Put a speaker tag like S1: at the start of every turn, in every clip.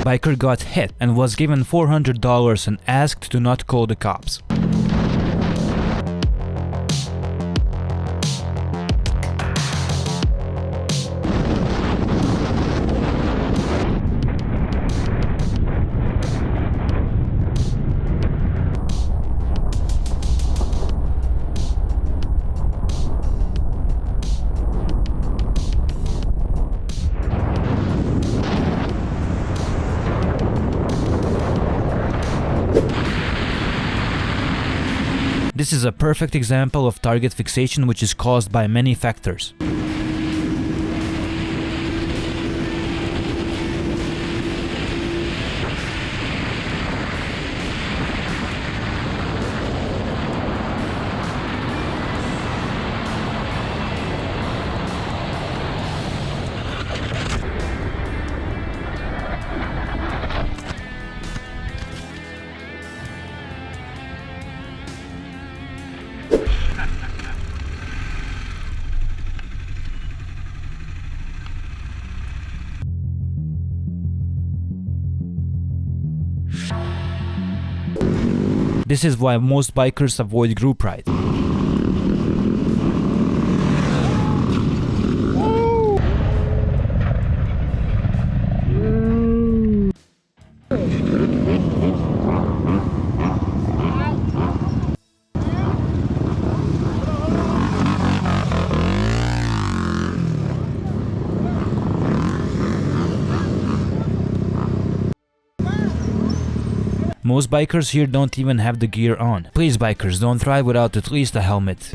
S1: Biker got hit and was given $400 and asked to not call the cops. This is a perfect example of target fixation, which is caused by many factors. This is why most bikers avoid group ride. Most bikers here don't even have the gear on. Please bikers, don't ride without at least a helmet.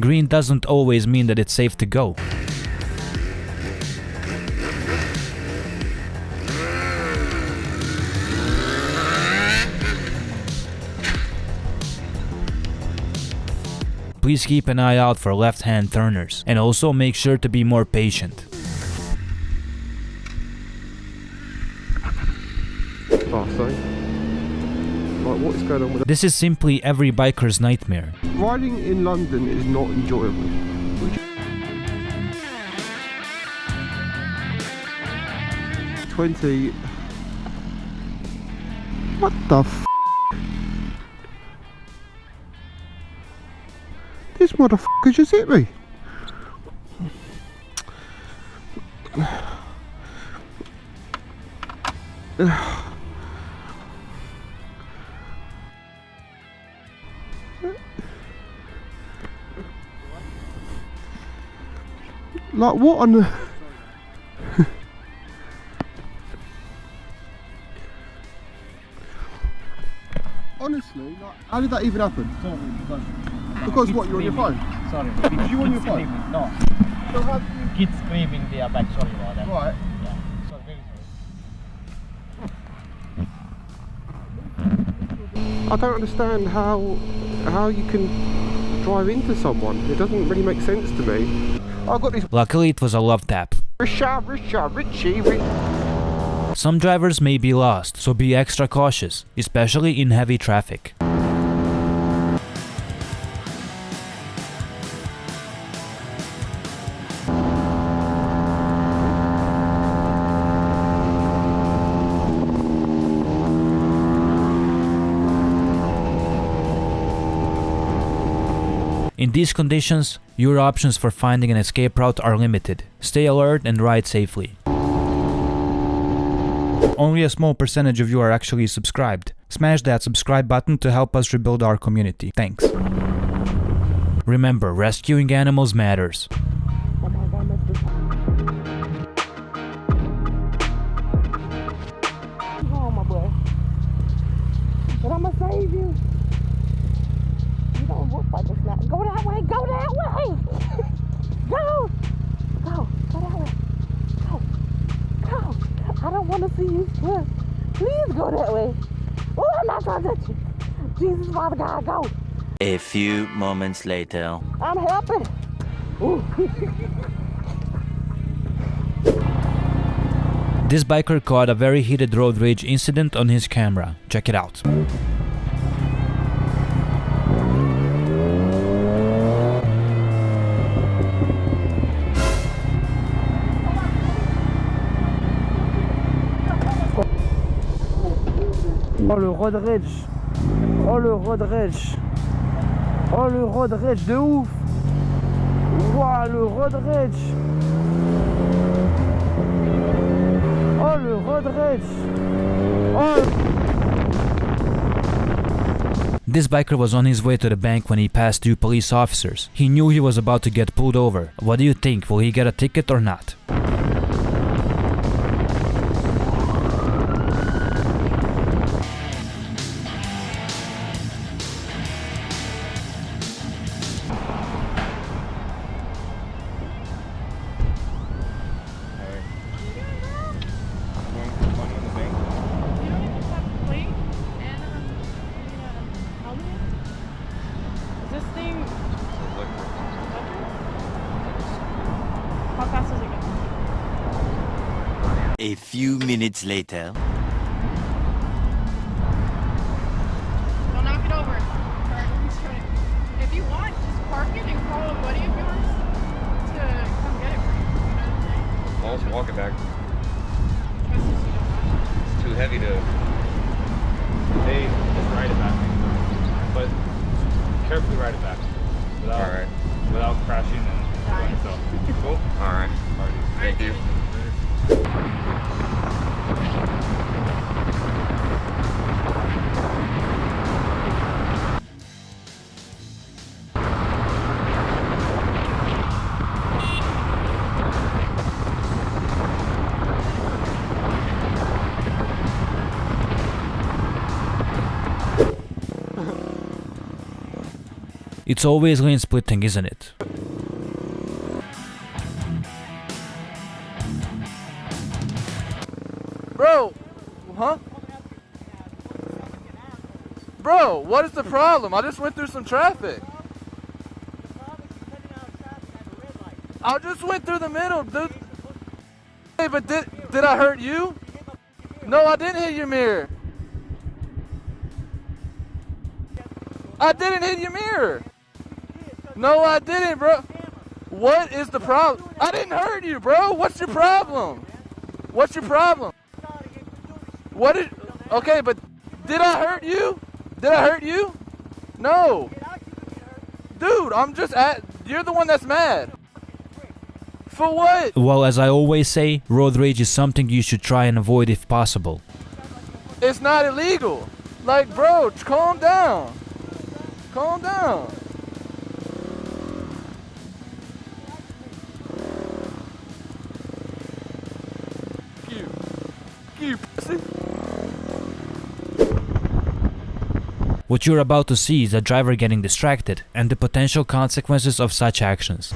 S1: Green doesn't always mean that it's safe to go. Please keep an eye out for left-hand turners, and also make sure to be more patient.
S2: Like, what is going on with that?
S1: This is simply every biker's nightmare.
S2: Riding in London is not enjoyable. 20. What the f? This motherfucker just hit me. Like, what on the... Honestly, like, how did that even happen?
S3: Sorry,
S2: because what, you're on your phone?
S3: Sorry.
S2: Because you on your phone?
S3: No.
S2: So how do you...
S3: Kids screaming, they are back, sorry about that.
S2: Right.
S3: Yeah, sorry, very sorry.
S2: I don't understand how you can drive into someone. It doesn't really make sense to me. I got this.
S1: Luckily, it was a love tap.
S2: Richie.
S1: Some drivers may be lost, so be extra cautious, especially in heavy traffic. In these conditions, your options for finding an escape route are limited. Stay alert and ride safely. Only a small percentage of you are actually subscribed. Smash that subscribe button to help us rebuild our community. Thanks. Remember, rescuing animals matters.
S4: Oh my boy. But I'ma save you. You don't work like this now. Go that way, go that way! Go that way. Go. I don't want to see you slip. Please go that way. Oh, I'm not trying to touch you. Jesus, Father God, go.
S5: A few moments later.
S4: I'm helping. Ooh.
S1: This biker caught a very heated road rage incident on his camera. Check it out.
S5: Oh le road rage. Oh le road rage. Oh le road rage de ouf. Wow, le road rage. Oh le road rage. Oh.
S1: This biker was on his way to the bank when he passed two police officers. He knew he was about to get pulled over. What do you think? Will he get a ticket or not?
S6: A few minutes later.
S7: Don't knock it over. If you want, just park it and call a buddy of yours to come get it for you. You know what I'm saying?
S2: I'll just walk it back.
S7: Trust us, you don't want it.
S2: It's too heavy to. They just ride it back, but carefully ride it back without crashing and
S7: Dying.
S2: so. Cool. All right. Thank you.
S1: It's always lane splitting, isn't it?
S5: Bro, huh? Bro, what is the problem? I just went through some traffic. I just went through the middle, dude. Hey, but did I hurt you? No, I didn't hit your mirror. I didn't hit your mirror. No, I didn't, bro. What is the problem? I didn't hurt you, bro. What's your problem? What's your problem? What is... Okay, but did I hurt you? Did I hurt you? No. Dude, I'm just at... You're the one that's mad. For what?
S1: Well, as I always say, road rage is something you should try and avoid if possible.
S5: It's not illegal. Like, bro, calm down. Calm down. You pussy.
S1: What you're about to see is a driver getting distracted and the potential consequences of such actions.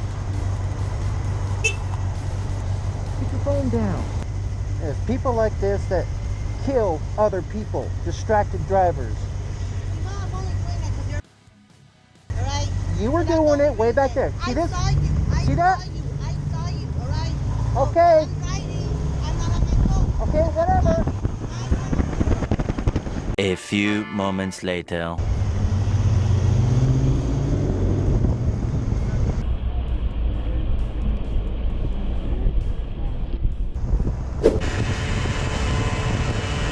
S8: Keep your phone down. There's people like this that kill other people, distracted drivers. You were doing it way back there. See this? See that? Okay. Okay, whatever.
S6: A few moments later.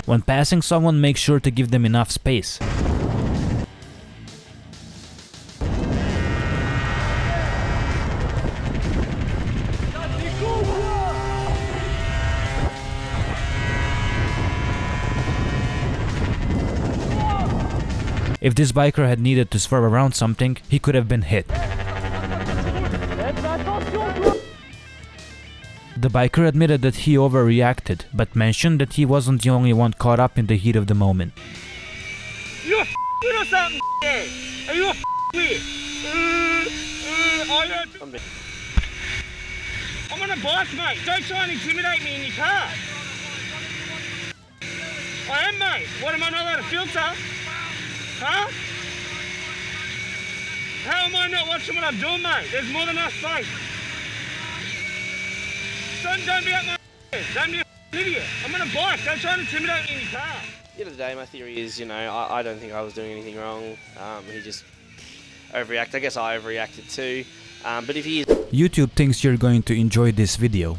S1: When passing someone, make sure to give them enough space. If this biker had needed to swerve around something, he could have been hit. The biker admitted that he overreacted, but mentioned that he wasn't the only one caught up in the heat of the moment.
S9: You a or something, Are you a I'm on a bike, mate. Don't try and intimidate me in your car. I am, mate. What, am I not allowed to filter? Huh? How am I not watching what I'm doing, mate? There's more than enough space. Son, don't be up my Don't be Idiot. I'm on a bike. Don't try and intimidate me in your car.
S10: At the end of the day, my theory is, you know, I don't think I was doing anything wrong. He just overreacted. I guess I overreacted too. But if he is...
S1: YouTube thinks you're going to enjoy this video.